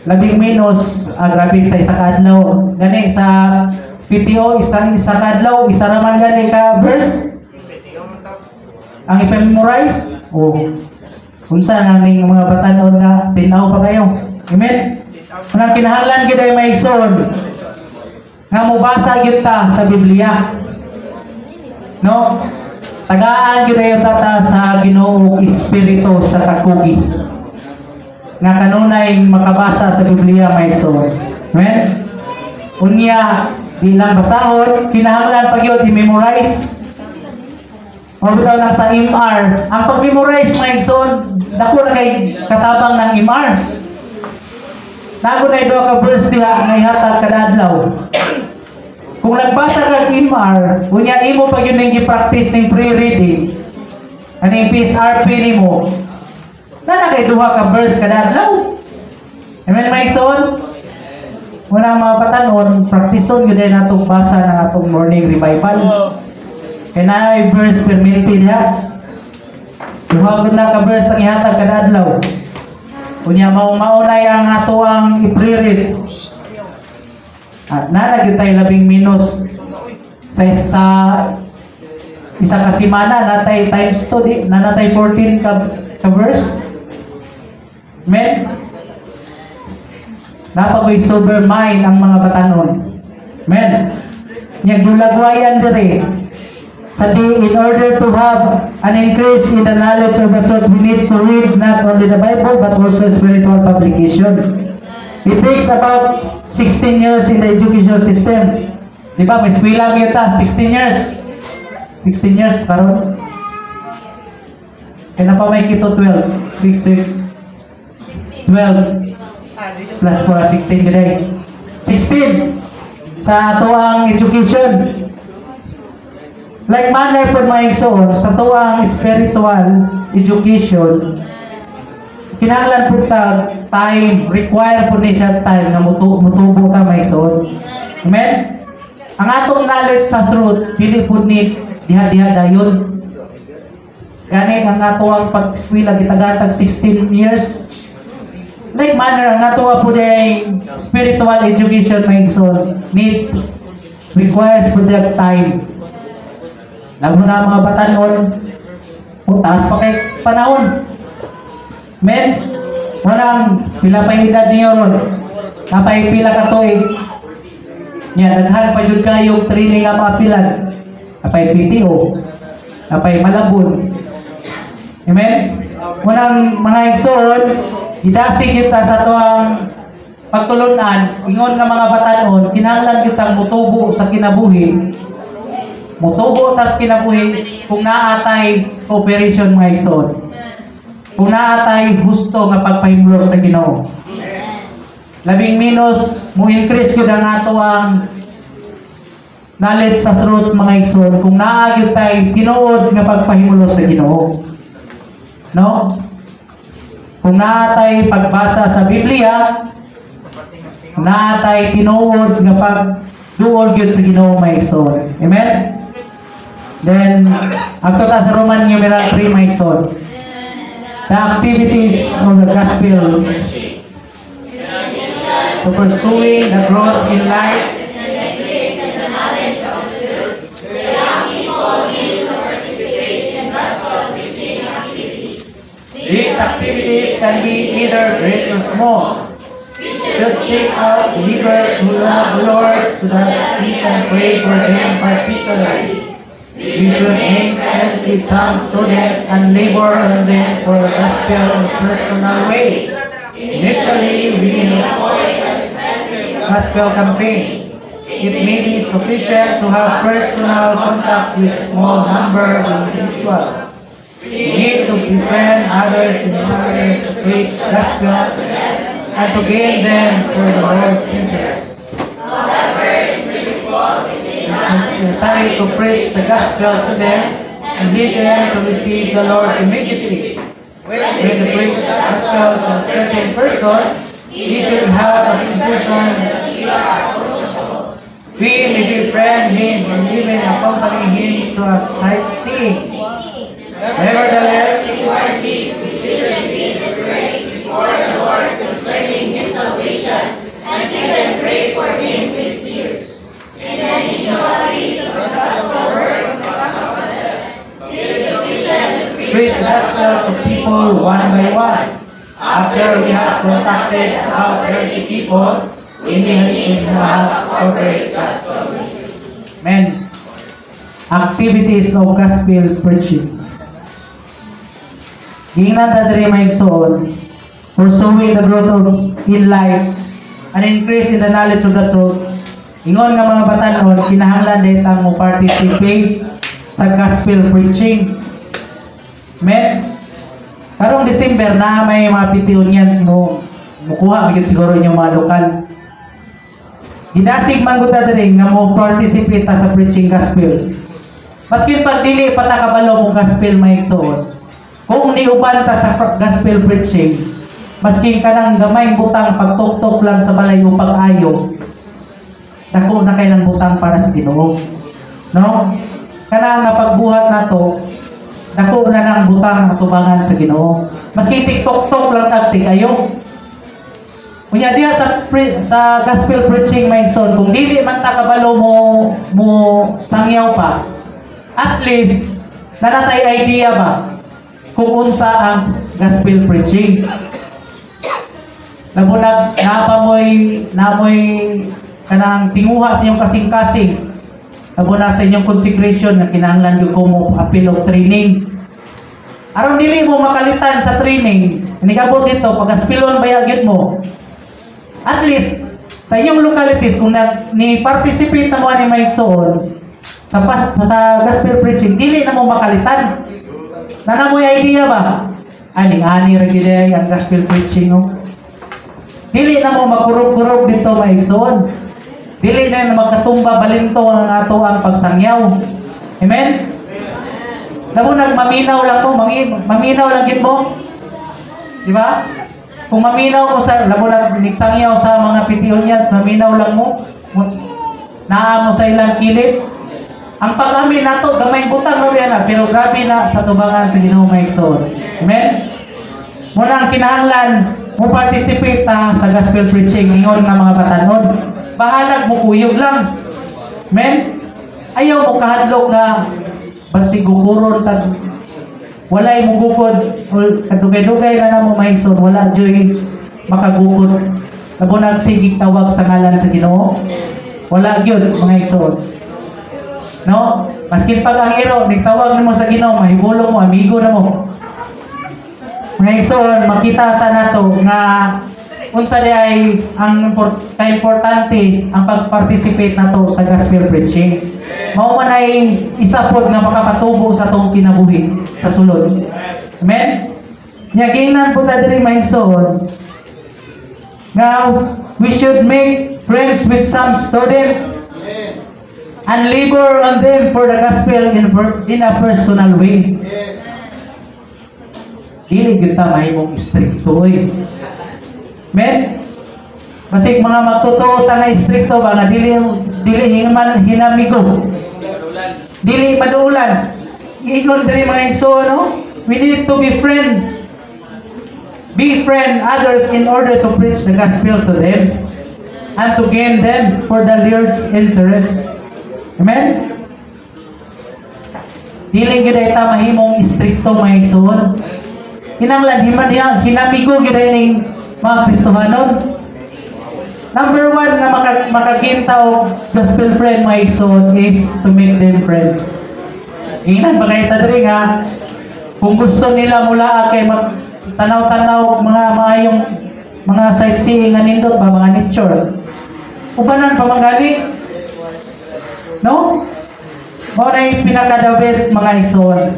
Labing minus grabe sa isa ka adlaw. Gani sa PTO isa ka adlaw, isa ra man gani ka verse. Ang ipa-memorize, unsa nang ning mga batan-on nga tinaw pa kayo. Amen. Unang kinahanglan gyud ay maigsoon nga mobasa gyud ta sa Biblia. No? Tagaan gyud ayo ta sa Ginoo Espiritu sa kakugi. Nga kanunay makabasa sa Biblia maigsoon. Amen. Unya di lang basahon, kinahanglan pa gyud i-memorize. Mabitaw lang sa MR. Ang pag-memorize maigsoon, dako na kay katabang ng MR. Nago na do ka verse diha nga ihatag kada adlaw. Kung nagbasa ka ng MR, unya imo pa gyud ning gi-practice ning pre-reading. Ani PSRP nimo. Na kay duha ka verse kada adlaw. Amen maigsoon. Wala mga batan-on, practiceon gyud natong basa ng atong morning revival. Kaya verse permitted ha. Duha gud na ka verse ang ihatag kada adlaw. Unya maunay ang ato ang i-pre-read. At nalagyo tayo labing minus sa isa ka semana natay times 2 na natay 14 ka verse. Amen. Napagoy sober mind ang mga batanon. Amen. Nya gulagwayan dire. In order to have an increase in the knowledge of the truth, we need to read not only the Bible but also spiritual publication. It takes about 16 years in the educational system. Di ba? May eskwela yun ta, 16 years. 16 years, karon. Kaya na pa may kito 12. 12. Plus 4, 16 today. 16 sa ato ang education. Like manner po mga igsoon, sa tuwang spiritual education, kinahanglan po ta time, require po niya time na mutubo ta mga igsoon. Amen? Ang atong knowledge sa truth, dili po ni diha-diha dayon. Gani ang atong pag-eskwela gitagatag 16 years. Like manner, ang atong po day spiritual education mga igsoon, requires po that time. Lalo na mga batanon, taas pa kay panahon. Men, walang pila pa yung edad niyo ron. Napay pila ka toy. Nya daghan pa jud kayong training ang maapilan. Napay PTO. Napay Malabon. Amen. Munang mga igsoon, idasig kita sa tuang pagtulunan, ingon nga mga batanon, kinahanglan kitang mutubo sa kinabuhi. Mutubo tas kinabuhi kung naatay cooperation mga igsoon. Kung naatay husto nga pagpahimlos sa Ginoo. Labing minus mo increase gyud ang ato ang knowledge sa truth mga igsoon kung naa gyud tay tinuod nga pagpahimulos sa Ginoo. No? Kung naatay pagbasa sa Biblia, naatay tinuod nga pagduol gyud sa Ginoo mga igsoon. Amen. Then after ta sa Roman numeral 3 mga igsoon. The activities of the gospel to pursuing the growth in life. These activities can be either great or small. Just seek out believers who love the Lord so that we can pray for them particularly. We should aim friends with some students and labor on them for the gospel in a personal way. Initially, we employ an extensive gospel campaign. It may be sufficient to have personal contact with small number of individuals. We need to befriend others in order to preach the gospel and to gain them for the Lord's interest. However, in principle, it is necessary to preach the gospel to them and lead them to receive the Lord immediately. When we preach the gospel to a certain person, he should have the impression that we are approachable. We may befriend him and even accompany him to a sightseeing. Nevertheless, inwardly, we should be sincerely before the Lord concerning his salvation, and even pray for him with tears. In the initial phase of the gospel work of the campuses, it is sufficient to preach the gospel to people one by one. After we have contacted about 30 people, we need to have a corporate gospel. Amen. Activities of gospel preaching. Giingnan ta diri mga igsoon, pursuing the growth in life and increase in the knowledge of the truth. Ingon nga mga batanon, kinahanglan ditang mo participate sa gospel preaching. Amen. Karong December na may mga pitiunians mo mukuha magid siguro inyong mga lokal. Ginasig man gud ta diri nga mo participate ta sa preaching gospel. Maski pag dili pa ta kabalo mo gospel mga igsoon. Kung niuban ta sa gospel preaching, maski kanang gamay butang pagtuktok lang sa balay o pag-ayo, dako na kailang butang para sa Ginoo. No? Kanang nga pagbuhat nato, dako na nang butang atubangan sa Ginoo. Maski tiktok-tok lang tagti kayo. Kunya diha sa gospel preaching my son, kung dili man ta kabalo mo sangyaw pa, at least nanatay idea ba kung unsa ang gospel preaching. Labunag namoy kanang tinguha sa inyong kasing-kasing. Labunag sa inyong consecration na kinahanglan gyud ko mo appeal of training. Aron dili mo makalitan sa training, nigabot dito pag aspilon bayagid mo. At least sa inyong localities kung ni participate na mo ni Mike Soon sa gospel preaching, dili na mo makalitan. Nanamoy idea ba? Ani ra gid ang gospel preaching no. Dili na mo makurog-kurog dito maigsoon. Dili na magkatumba balinto ang ato ang pagsangyaw. Amen. Labo maminaw lang mo, maminaw lang gid mo. Di ba? Kung maminaw ko sa labo nigsangyaw sa mga pitionyas, maminaw lang mo. Naa mo sa ilang kilid. Ang pag-amin nato gamay butang rabi na, pero grabe na sa tubangan sa Ginoo maigsoon. Amen. Muna ang kinahanglan mo participate sa gospel preaching ingon nga mga batanon. Bahalag mo kuyog lang. Amen. Ayaw mo kahadlok nga basigukuron tag walay mo gukod kadugay-dugay na namo maigsoon, wala joy makagukod. Labo nagsigig tawag sa ngalan sa Ginoo. Wala gyud mga igsoon. No? Maskin pag ang iro nagtawag nimo sa Ginoo, mahibulong mo, amigo na mo. Mga igsoon, makita ta nato nga unsa di ay ang importante ang pag-participate nato sa gospel preaching. Mao man ay isa pod nga makapatubo sa atong kinabuhi sa sulod. Amen. Nya giingnan po ta diri mga igsoon. Now, we should make friends with some student and labor on them for the gospel in a personal way. Dili gyud ta mahimong stricto oy. Men, basig mga magtotoo ta nga stricto ba nga dili hinamigo. Dili maduulan. Ingon diri mga igsoon, no? We need to befriend others in order to preach the gospel to them and to gain them for the Lord's interest. Amen? Dili gyud ta mahimong stricto mga igsoon. Kinanglan hinamigo gyud ning mga Kristohanon. Number 1 na makakita og gospel friend mga igsoon is to make them friend. Ingnan ba kayo diri nga kung gusto nila mula kay tanaw-tanaw mga maayong mga sightseeing nga nindot ba mga nature. Ubanan pa manggali. No? Mao na yung pinaka-the best mga igsoon.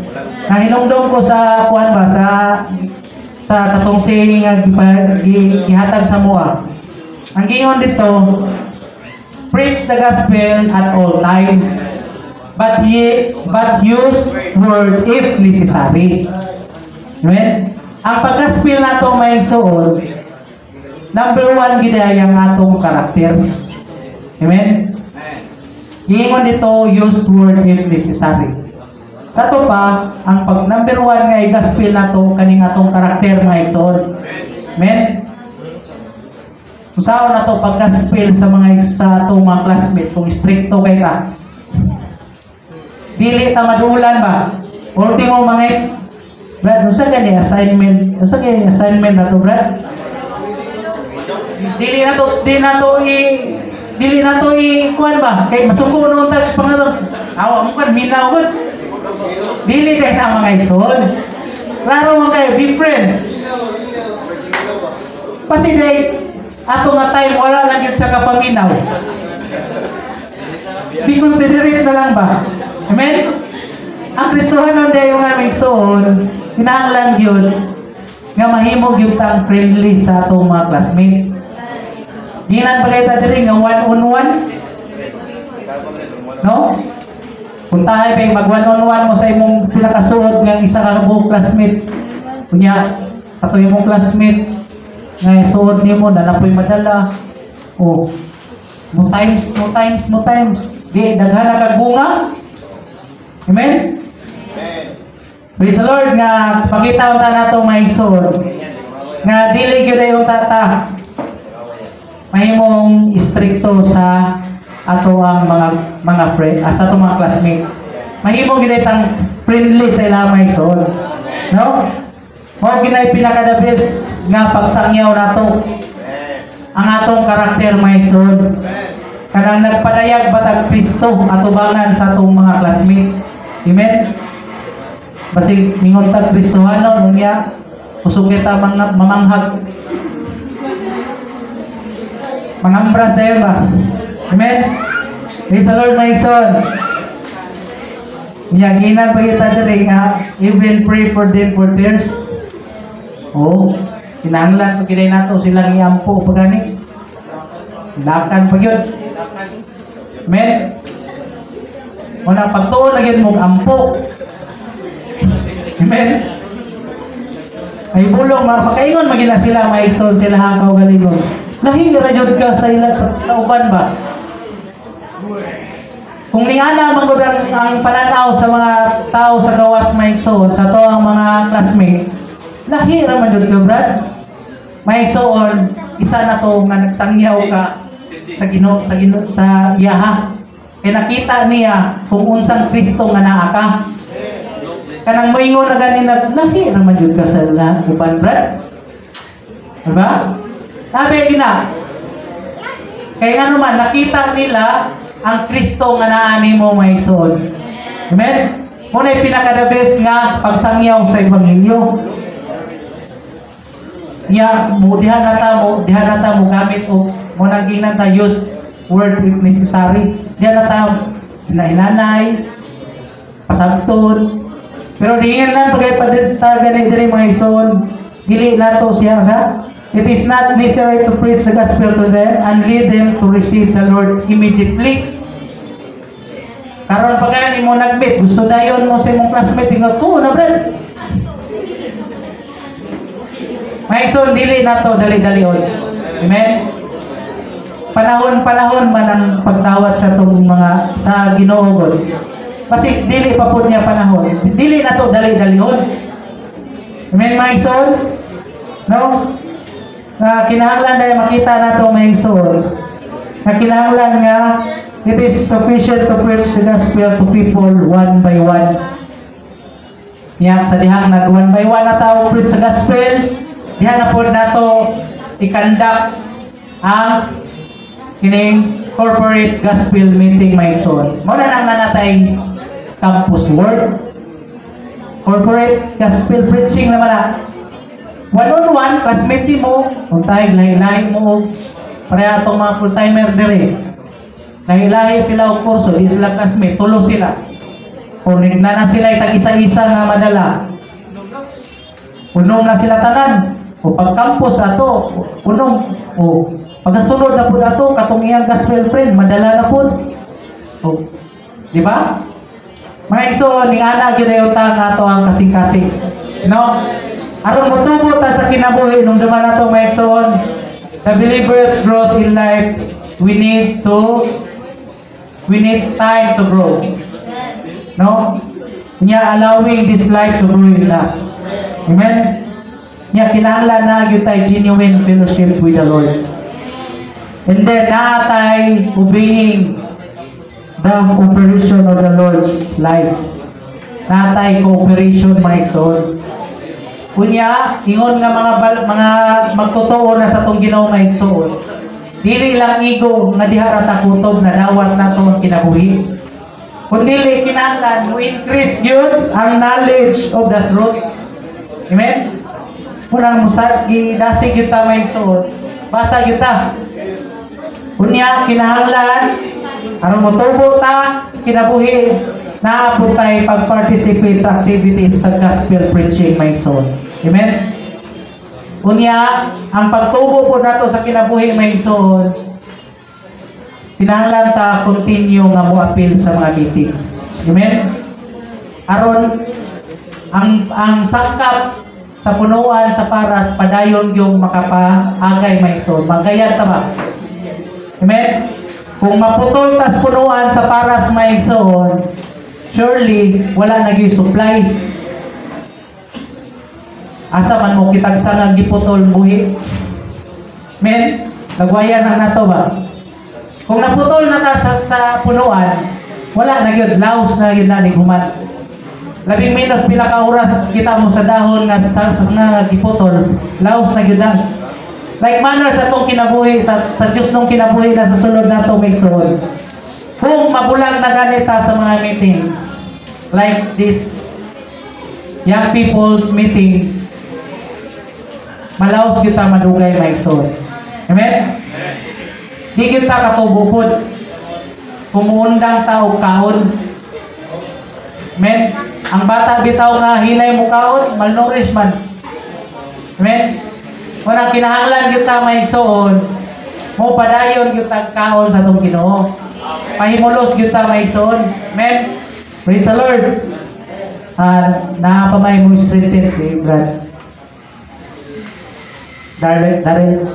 Nga hinungdong ko sa kuan ba sa katong saying nga gihatag sa mua. Ang giingon dito, preach the gospel at all times, but use word if necessary. Amen? Ang pag-gospel nato may igsoon, number 1 gid ay ang atong karakter. Amen? Giingon dito, use word if necessary. Sa to pa, ang pag number 1 nga i-gospel nato kaning atong karakter mga igsoon. Amen? Usaon na to pag-gospel sa atong mga classmate kung stricto kay ka. Dili ta maduulan ba? Ultimo mga Brad, usa gani assignment na to, Brad? Dili na to kuan ba? Kay masuko noon tag pangalan. Awa mo kan minaw kon. Dili kay na mga igsoon. Klaro man kayo, be friend. Pasiday ato nga time wala lang yun sa kapaminaw. Be considerate na lang ba? Amen? Ang Kristohanon day yung aming soon, kinahanglan yun nga mahimog yung tang friendly sa atong mga classmate. Ginan ba kayo diri nga one-on-one? No? Kung tayo bay mag one-on-one mo sa imong pinakasuod nga isa ka buong classmate. Kunya, ato imong classmate nga suod nimo na napoy madala. Oh. Mo times. Di daghan kag bunga. Amen. Praise the Lord nga pakita ta nato mga igsoon nga dili gyud ayo tata mahimong istrikto sa ato ang mga friend sa ato mga classmate. Mahimong gyud tang friendly sa ilang mga igsoon. No? Mao ginay pinaka the best nga pagsangyaw nato ang atong karakter mga igsoon. Kanang nagpadayag batag Kristo atubangan sa atong mga classmate. Amen. Basig mingon tag Kristohanon unya usog kita mamanghag. Mangambras dayon ba? Amen. Praise the Lord my son. Nya ginan pa kita diri nga even pray for them for theirs. Oh, kinahanglan pag kinay nato silang iampo pagani. Lakan pa gyud. Amen. Wala pagtuon na gyud mong ampo. Amen. Ay bulong makaingon magila sila maigsoon sila hakaw galingon. Lahi ra jud ka sa ila sa uban ba? Kung niana man gud ang pananaw sa mga tao sa gawas maigsoon sa to ang mga classmates. Lahi ra man jud ka, Brad. Maigsoon isa na to nga nagsangyaw ka sa iyaha. Kaya nakita niya kung unsang Kristo nga naa ka. Kanang moingon na ganin lahi ra man jud ka sa uban, Brad. Diba? Sabi gina, Kaya nga naman, nakita nila ang Kristo nga naani mo mga igsoon. Amen? Muna yung pinaka-the best nga pagsangyaw sa Ebanghelyo. Diha na ta mo gamit o muna ginan ta use word if necessary. Diha na ta hinay-hinanay, pasabton. Pero diyan lang pagay pa ganit diri mga igsoon, dili nato siya ha. It is not necessary to preach the gospel to them and lead them to receive the Lord immediately. Karon pagay mo nag-meet, gusto dayon mo sa imong classmate ingon to na brad. Mga igsoon, dili nato dali-dalion. Amen. Panahon man ang pagtawad sa itong mga sa Ginoo God. Kasi dili pa po niya panahon. Dili na to dali-dalion. Amen, mga igsoon? No? Kinahanglan na makita na ito, mga igsoon. Kinahanglan nga, it is sufficient to preach the gospel to people one by one. Yan, sa dihang nag one by one na tao preach sa gospel, dihan na po na ito i-conduct ang kining corporate gospel meeting, my son. Muna nang nanatay campus work. Corporate gospel preaching naman na. One-on-one, classmate mo, kung tayo lahi-lahi mo, pareha itong mga full-timer dire. Lahi-lahi sila o kurso, di sila classmate, tulo sila. Kung na sila itag isa-isa nga madala. Unong na sila tanan. O pag-campus ato, unong, o pagkasunod na po ato, katong iyang gospel friend, madala na po. O, di ba? Mga igsoon, ni ana ginayotang ato ang kasing-kasing. No? Aron mo tubo ta sa kinabuhi, nung duman na ito, mga igsoon, the believer's growth in life, we need time to grow. No? Niya allowing this life to grow in us. Amen? Niya kinahanglan na yung tayo genuine fellowship with the Lord. And then, naatay obeying the operation of the Lord's life. Naatay cooperation, mga igsoon. Kunya, ingon nga mga magtotoo na sa itong Ginoo, mga igsoon. Dili lang igo nga diha ra ta kutob na dawat nato ang kinabuhi. Kundi kinahanglan mo increase gyud ang knowledge of the truth. Amen. Punang musad gidasig gyud ta, mga igsoon. Basa gyud ta. Kunya kinahanglan aron motubo ta sa kinabuhi, naabot tayo pag-participate sa activities sa gospel preaching, mga igsoon. Amen? Kunya, ang pagtubo po nato sa kinabuhi, mga igsoon, kinahanglan ta continue nga mo appeal sa mga meetings. Amen? Aron ang sakap sa punuan sa paras padayon yung makapaagay, mga igsoon. Magayan ta ba? Amen? Kung maputol tas punuan sa paras, mga igsoon, surely wala naging supply. Asa man mo kitag sanang giputol buhi. Men, nagwayan na nato ba? Kung naputol na ta sa punuan, wala na gyud, laos na gyud na human. Labing minus pila ka oras kita mo sa dahon nga sa giputol, laos na gyud na. Like manner sa tong kinabuhi sa Dios nung kinabuhi na sa sulod nato, may suod. Kung mabulang na ganita sa mga meetings like this young people's meeting, malaos kita madugay, may suod. Amen? Di kita katubo po kumuundang tao kaon. Amen? Ang bata bitaw nga hinay mo kaon, malnourished man. Amen? Walang kinahanglan kita, may suod, mo padayon kita kaon sa itong Ginoo. Pahimulos kita, may suod. Amen? Praise the Lord. Napamay mo strengthen si Brad Darrell.